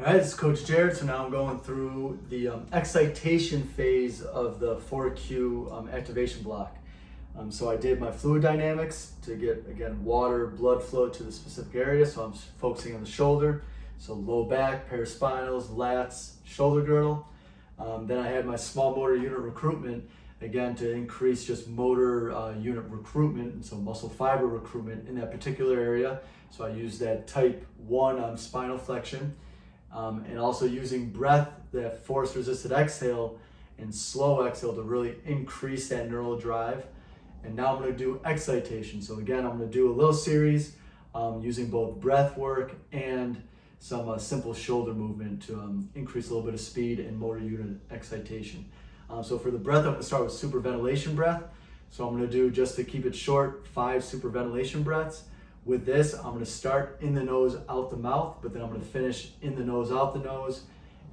All right, this is Coach Jared. So now I'm going through the excitation phase of the 4Q activation block. So I did my fluid dynamics to get, again, water, blood flow to the specific area. So I'm focusing on the shoulder. So low back, paraspinals, lats, shoulder girdle. Then I had my small motor unit recruitment, again, to increase just motor unit recruitment, and so muscle fiber recruitment in that particular area. So I used that type 1 spinal flexion. And also using breath, that force resisted exhale and slow exhale to really increase that neural drive. And now I'm going to do excitation. So again, I'm going to do a little series using both breath work and some simple shoulder movement to increase a little bit of speed and motor unit excitation. So for the breath, I'm going to start with superventilation breath. So I'm going to do, just to keep it short, 5 superventilation breaths. With this, I'm going to start in the nose, out the mouth, but then I'm going to finish in the nose, out the nose.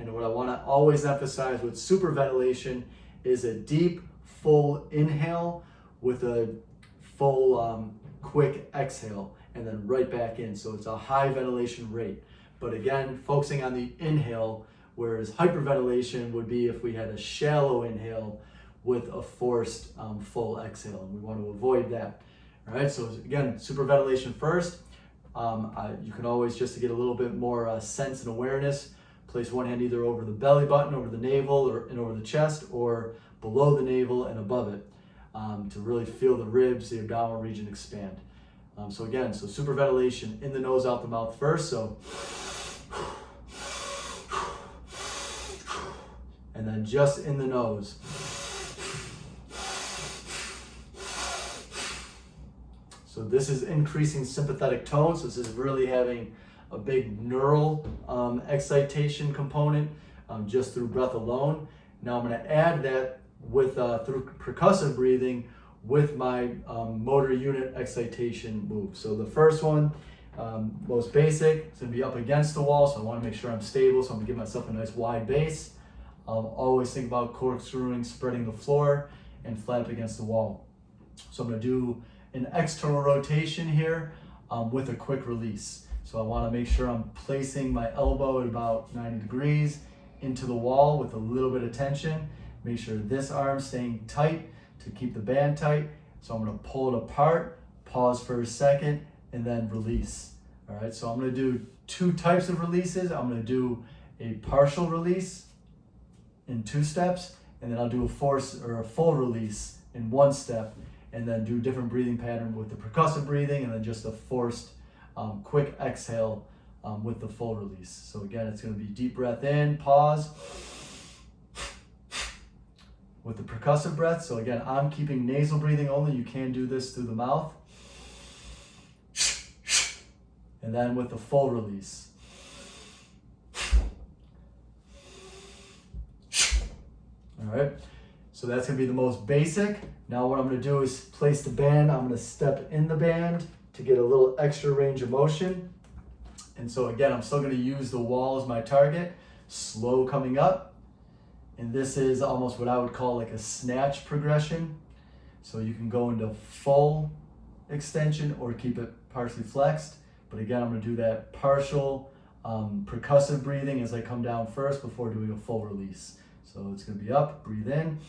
And what I want to always emphasize with superventilation is a deep, full inhale with a full, quick exhale, and then right back in. So it's a high ventilation rate. But again, focusing on the inhale, whereas hyperventilation would be if we had a shallow inhale with a forced full exhale, and we want to avoid that. All right, so again, superventilation first. You can always, just to get a little bit more sense and awareness, place one hand either over the belly button, over the navel, and over the chest, or below the navel and above it, to really feel the ribs, the abdominal region expand. So again, so superventilation in the nose, out the mouth first. So, and then just in the nose. So this is increasing sympathetic tone. So this is really having a big neural excitation component just through breath alone. Now I'm going to add that with through percussive breathing with my motor unit excitation move. So the first one, most basic, it's going to be up against the wall. So I want to make sure I'm stable. So I'm going to give myself a nice wide base. Always think about corkscrewing, spreading the floor, and flat up against the wall. So I'm going to do an external rotation here with a quick release. So I want to make sure I'm placing my elbow at about 90 degrees into the wall with a little bit of tension. Make sure this arm's staying tight to keep the band tight. So I'm going to pull it apart, pause for a second, and then release. All right, so I'm going to do 2 types of releases. I'm going to do a partial release in 2 steps, and then I'll do a full release in 1 step, and then do different breathing pattern with the percussive breathing, and then just a forced quick exhale with the full release. So again, it's going to be deep breath in, pause, with the percussive breath. So again, I'm keeping nasal breathing only. You can do this through the mouth. And then with the full release. All right. So that's going to be the most basic. Now what I'm going to do is place the band. I'm going to step in the band to get a little extra range of motion. And so again, I'm still going to use the wall as my target. Slow coming up. And this is almost what I would call like a snatch progression. So you can go into full extension or keep it partially flexed. But again, I'm going to do that partial percussive breathing as I come down first before doing a full release. So it's going to be up, breathe in.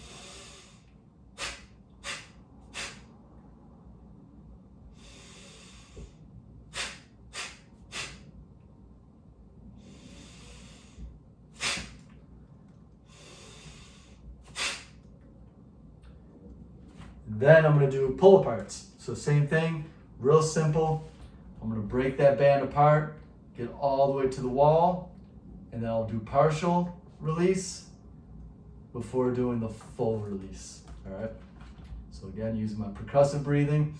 Then I'm going to do pull aparts. So same thing, real simple. I'm going to break that band apart, get all the way to the wall, and then I'll do partial release before doing the full release. All right. So again, using my percussive breathing.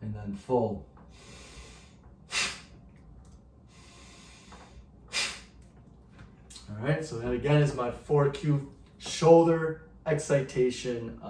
And then full. All right, so that again is my 4Q shoulder excitation